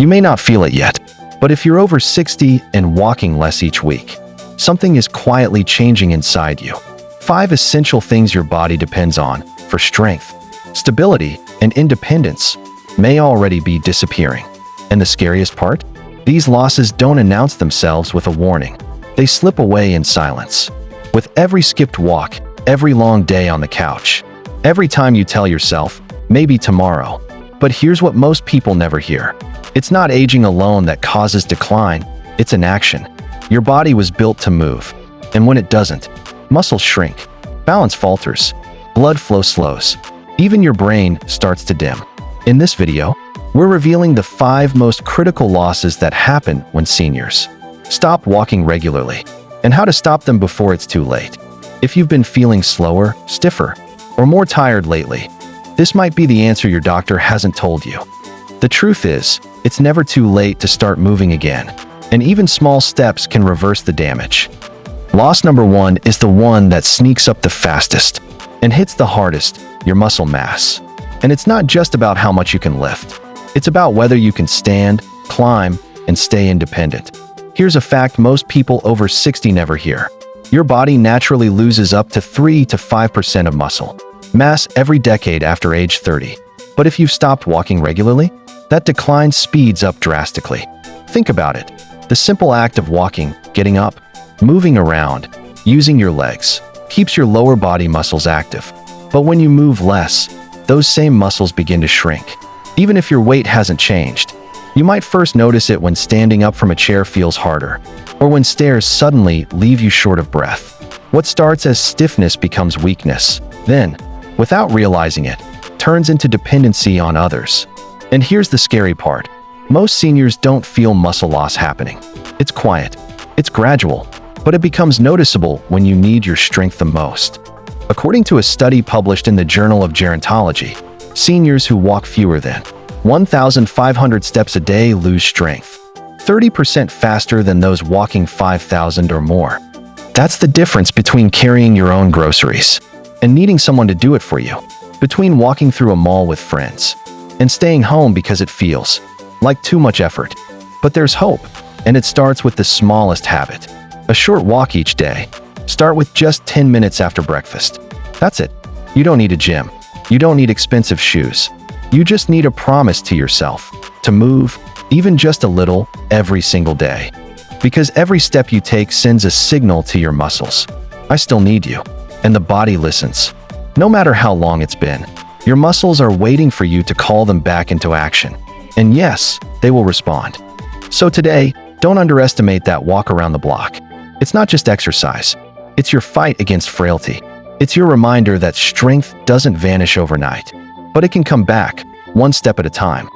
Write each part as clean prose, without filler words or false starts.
You may not feel it yet, but if you're over 60 and walking less each week, something is quietly changing inside you. 5 essential things your body depends on for strength, stability, and independence may already be disappearing. And the scariest part? These losses don't announce themselves with a warning. They slip away in silence. With every skipped walk, every long day on the couch, every time you tell yourself, maybe tomorrow. But here's what most people never hear. It's not aging alone that causes decline, it's inaction. Your body was built to move, and when it doesn't, muscles shrink, balance falters, blood flow slows, even your brain starts to dim. In this video, we're revealing the 5 most critical losses that happen when seniors stop walking regularly, and how to stop them before it's too late. If you've been feeling slower, stiffer, or more tired lately, this might be the answer your doctor hasn't told you. The truth is, it's never too late to start moving again, and even small steps can reverse the damage. Loss number 1 is the one that sneaks up the fastest and hits the hardest: your muscle mass. And it's not just about how much you can lift. It's about whether you can stand, climb, and stay independent. Here's a fact most people over 60 never hear. Your body naturally loses up to 3 to 5% of muscle mass every decade after age 30. But if you've stopped walking regularly, that decline speeds up drastically. Think about it. The simple act of walking, getting up, moving around, using your legs, keeps your lower body muscles active. But when you move less, those same muscles begin to shrink. Even if your weight hasn't changed, you might first notice it when standing up from a chair feels harder, or when stairs suddenly leave you short of breath. What starts as stiffness becomes weakness, then, without realizing it, turns into dependency on others. And here's the scary part. Most seniors don't feel muscle loss happening. It's quiet, it's gradual, but it becomes noticeable when you need your strength the most. According to a study published in the Journal of Gerontology, seniors who walk fewer than 1,500 steps a day lose strength 30% faster than those walking 5,000 or more. That's the difference between carrying your own groceries and needing someone to do it for you, between walking through a mall with friends and staying home because it feels like too much effort. But there's hope, and it starts with the smallest habit: a short walk each day. Start with just 10 minutes after breakfast. That's it. You don't need a gym. You don't need expensive shoes. You just need a promise to yourself to move, even just a little, every single day. Because every step you take sends a signal to your muscles. I still need you. And the body listens. No matter how long it's been, your muscles are waiting for you to call them back into action. And yes, they will respond. So today, don't underestimate that walk around the block. It's not just exercise. It's your fight against frailty. It's your reminder that strength doesn't vanish overnight, but it can come back, one step at a time.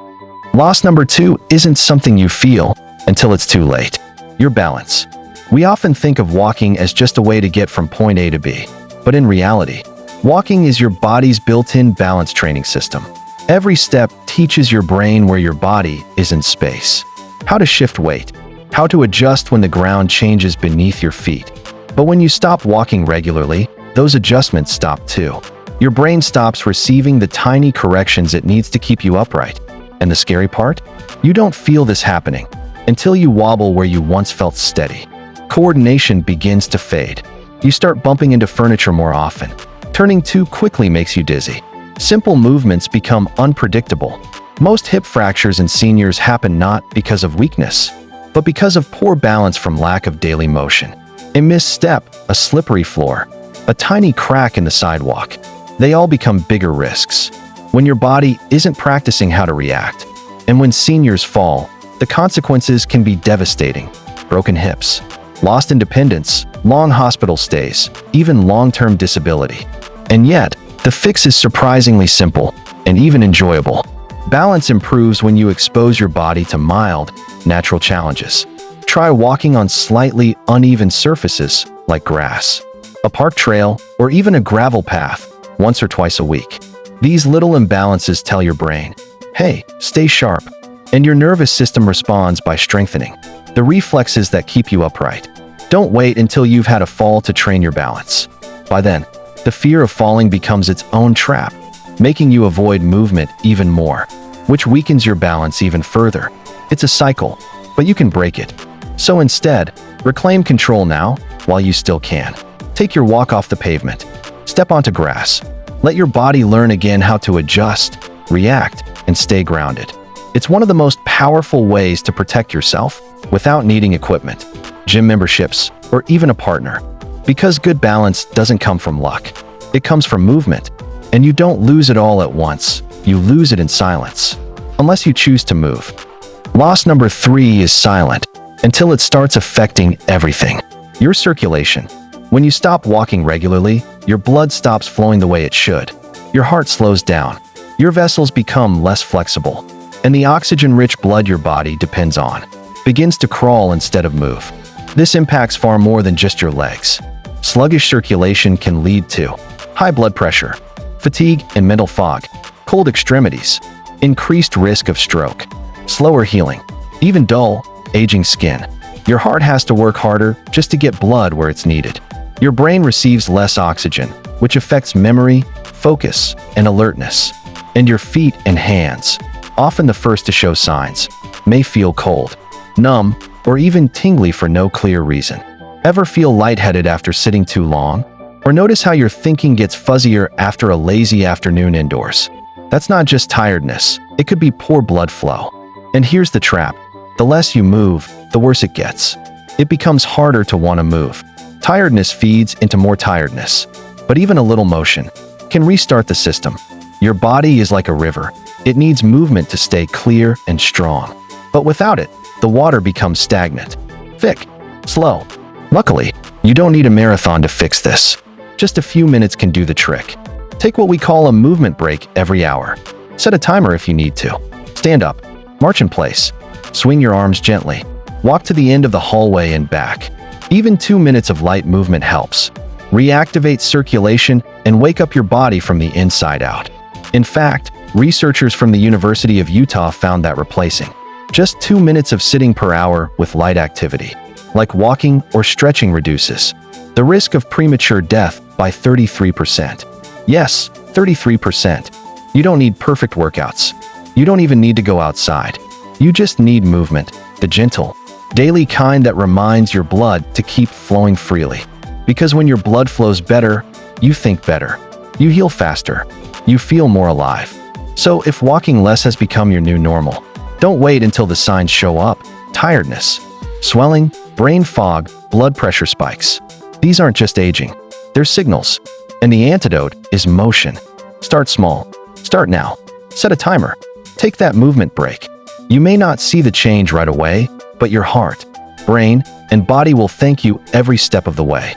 Loss number 2 isn't something you feel until it's too late. Your balance. We often think of walking as just a way to get from point A to B, but in reality, walking is your body's built-in balance training system. Every step teaches your brain where your body is in space, how to shift weight, how to adjust when the ground changes beneath your feet. But when you stop walking regularly, those adjustments stop too. Your brain stops receiving the tiny corrections it needs to keep you upright. And the scary part? You don't feel this happening until you wobble where you once felt steady. Coordination begins to fade. You start bumping into furniture more often. Turning too quickly makes you dizzy. Simple movements become unpredictable. Most hip fractures in seniors happen not because of weakness, but because of poor balance from lack of daily motion. A misstep, a slippery floor, a tiny crack in the sidewalk. They all become bigger risks when your body isn't practicing how to react. And when seniors fall, the consequences can be devastating. Broken hips, lost independence, long hospital stays, even long-term disability. And yet, the fix is surprisingly simple and even enjoyable. Balance improves when you expose your body to mild, natural challenges. Try walking on slightly uneven surfaces like grass, a park trail, or even a gravel path once or twice a week. These little imbalances tell your brain, hey, stay sharp, and your nervous system responds by strengthening the reflexes that keep you upright. Don't wait until you've had a fall to train your balance. By then, the fear of falling becomes its own trap, making you avoid movement even more. which weakens your balance even further. It's a cycle, but you can break it. So instead, reclaim control now while you still can. Take your walk off the pavement. Step onto grass. Let your body learn again how to adjust, react, and stay grounded. It's one of the most powerful ways to protect yourself without needing equipment, gym memberships, or even a partner. Because good balance doesn't come from luck. It comes from movement, and you don't lose it all at once. You lose it in silence, unless you choose to move. Loss number 3 is silent, until it starts affecting everything. Your circulation. When you stop walking regularly, your blood stops flowing the way it should. Your heart slows down. Your vessels become less flexible, and the oxygen-rich blood your body depends on begins to crawl instead of move. This impacts far more than just your legs. Sluggish circulation can lead to high blood pressure, fatigue and mental fog, cold extremities, increased risk of stroke, slower healing, even dull, aging skin. Your heart has to work harder just to get blood where it's needed. Your brain receives less oxygen, which affects memory, focus, and alertness. And your feet and hands, often the first to show signs, may feel cold, numb, or even tingly for no clear reason. Ever feel lightheaded after sitting too long? Or notice how your thinking gets fuzzier after a lazy afternoon indoors? That's not just tiredness, it could be poor blood flow. And here's the trap. The less you move, the worse it gets. It becomes harder to want to move. Tiredness feeds into more tiredness. But even a little motion can restart the system. Your body is like a river. It needs movement to stay clear and strong. But without it, the water becomes stagnant, thick, slow. Luckily, you don't need a marathon to fix this. Just a few minutes can do the trick. Take what we call a movement break every hour. Set a timer if you need to. Stand up, march in place, swing your arms gently, walk to the end of the hallway and back. Even 2 minutes of light movement helps. Reactivate circulation and wake up your body from the inside out. In fact, researchers from the University of Utah found that replacing just 2 minutes of sitting per hour with light activity, like walking or stretching, reduces the risk of premature death by 33%. Yes, 33%. You don't need perfect workouts. You don't even need to go outside. You just need movement, the gentle, daily kind that reminds your blood to keep flowing freely. Because when your blood flows better, you think better. You heal faster. You feel more alive. So if walking less has become your new normal, don't wait until the signs show up. Tiredness, swelling, brain fog, blood pressure spikes. These aren't just aging. They're signals. And the antidote is motion. Start small. Start now. Set a timer. Take that movement break. You may not see the change right away, but your heart, brain, and body will thank you every step of the way.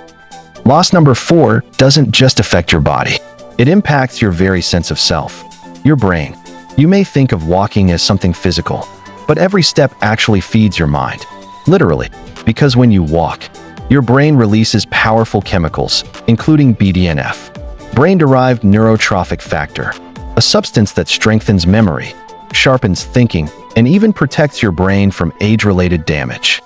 Loss number 4 doesn't just affect your body. It impacts your very sense of self. Your brain. You may think of walking as something physical, but every step actually feeds your mind. Literally, because when you walk, your brain releases powerful chemicals, including BDNF, brain-derived neurotrophic factor, a substance that strengthens memory, sharpens thinking, and even protects your brain from age-related damage.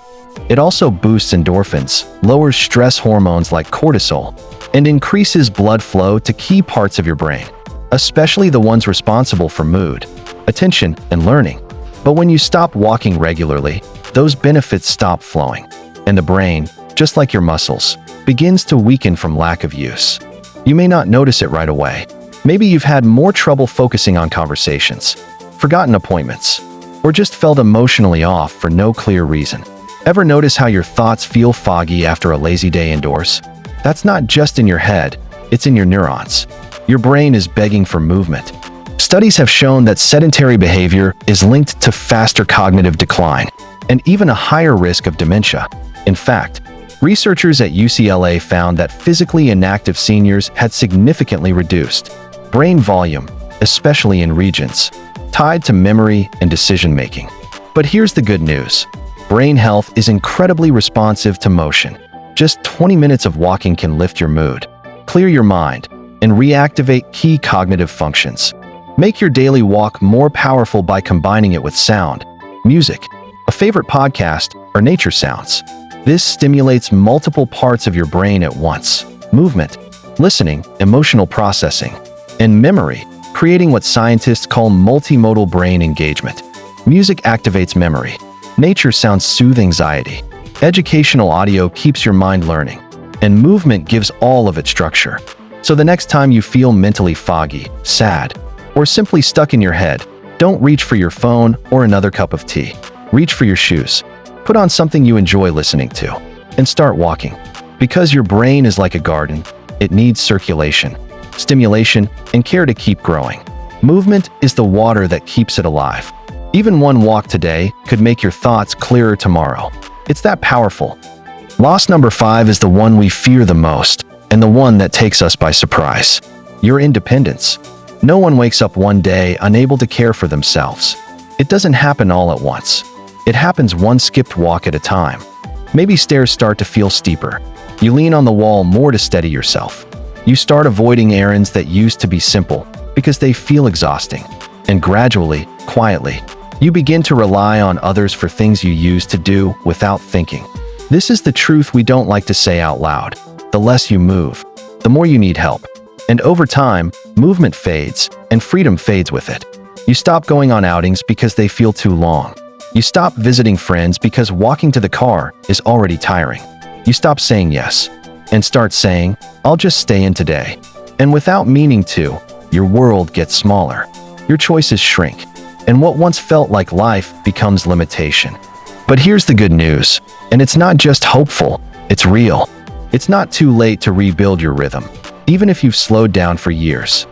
It also boosts endorphins, lowers stress hormones like cortisol, and increases blood flow to key parts of your brain, especially the ones responsible for mood, attention, and learning. But when you stop walking regularly, those benefits stop flowing, and the brain, just like your muscles, begins to weaken from lack of use. You may not notice it right away. Maybe you've had more trouble focusing on conversations, forgotten appointments, or just felt emotionally off for no clear reason. Ever notice how your thoughts feel foggy after a lazy day indoors? That's not just in your head, it's in your neurons. Your brain is begging for movement. Studies have shown that sedentary behavior is linked to faster cognitive decline and even a higher risk of dementia. In fact, researchers at UCLA found that physically inactive seniors had significantly reduced brain volume, especially in regions tied to memory and decision-making. But here's the good news. Brain health is incredibly responsive to motion. Just 20 minutes of walking can lift your mood, clear your mind, and reactivate key cognitive functions. Make your daily walk more powerful by combining it with sound, music, a favorite podcast, or nature sounds. This stimulates multiple parts of your brain at once: movement, listening, emotional processing, and memory, creating what scientists call multimodal brain engagement. Music activates memory. Nature sounds soothe anxiety. Educational audio keeps your mind learning. And movement gives all of it structure. So the next time you feel mentally foggy, sad, or simply stuck in your head, don't reach for your phone or another cup of tea. Reach for your shoes. Put on something you enjoy listening to, and start walking. Because your brain is like a garden, it needs circulation, stimulation, and care to keep growing. Movement is the water that keeps it alive. Even one walk today could make your thoughts clearer tomorrow. It's that powerful. Loss number 5 is the one we fear the most, and the one that takes us by surprise. Your independence. No one wakes up one day unable to care for themselves. It doesn't happen all at once. It happens one skipped walk at a time. Maybe stairs start to feel steeper. You lean on the wall more to steady yourself. You start avoiding errands that used to be simple because they feel exhausting. And gradually, quietly, you begin to rely on others for things you used to do without thinking. This is the truth we don't like to say out loud. The less you move, the more you need help. And over time, movement fades, and freedom fades with it. You stop going on outings because they feel too long. You stop visiting friends because walking to the car is already tiring. You stop saying yes, and start saying, I'll just stay in today. And without meaning to, your world gets smaller. Your choices shrink, and what once felt like life becomes limitation. But here's the good news, and it's not just hopeful, it's real. It's not too late to rebuild your rhythm, even if you've slowed down for years.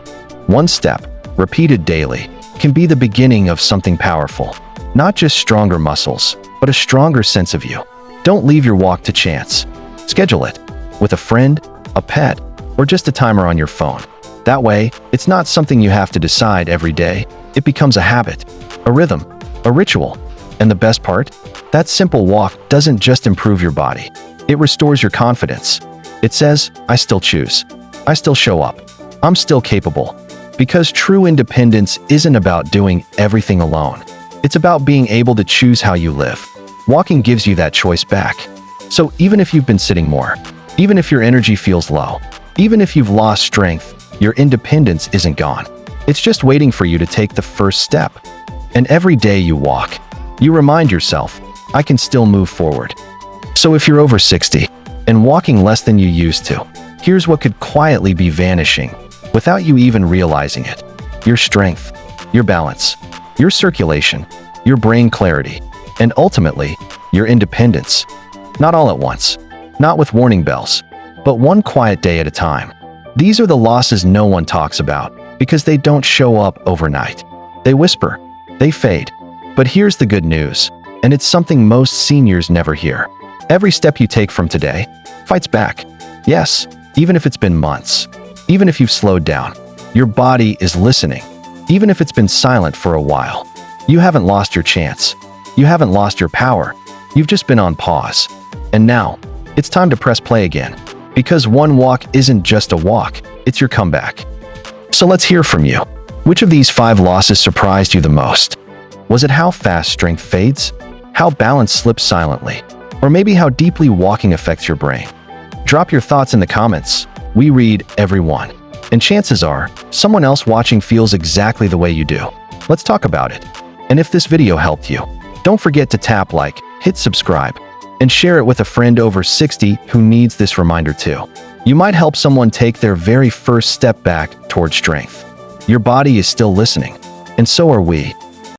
One step, repeated daily, can be the beginning of something powerful. Not just stronger muscles, but a stronger sense of you. Don't leave your walk to chance. Schedule it with a friend, a pet, or just a timer on your phone. That way, it's not something you have to decide every day. It becomes a habit, a rhythm, a ritual. And the best part? That simple walk doesn't just improve your body. It restores your confidence. It says, I still choose. I still show up. I'm still capable. Because true independence isn't about doing everything alone. It's about being able to choose how you live. Walking gives you that choice back. So even if you've been sitting more, even if your energy feels low, even if you've lost strength, your independence isn't gone. It's just waiting for you to take the first step. And every day you walk, you remind yourself, I can still move forward. So if you're over 60 and walking less than you used to, here's what could quietly be vanishing without you even realizing it. Your strength, your balance, your circulation, your brain clarity, and ultimately, your independence. Not all at once, not with warning bells, but one quiet day at a time. These are the losses no one talks about because they don't show up overnight. They whisper, they fade. But here's the good news, and it's something most seniors never hear. Every step you take from today fights back. Yes, even if it's been months, even if you've slowed down, your body is listening. Even if it's been silent for a while, you haven't lost your chance. You haven't lost your power. You've just been on pause. And now, it's time to press play again. Because one walk isn't just a walk, it's your comeback. So let's hear from you. Which of these 5 losses surprised you the most? Was it how fast strength fades? How balance slips silently? Or maybe how deeply walking affects your brain? Drop your thoughts in the comments. We read every one. And chances are, someone else watching feels exactly the way you do. Let's talk about it. And if this video helped you, don't forget to tap like, hit subscribe, and share it with a friend over 60 who needs this reminder too. You might help someone take their very first step back toward strength. Your body is still listening, and so are we.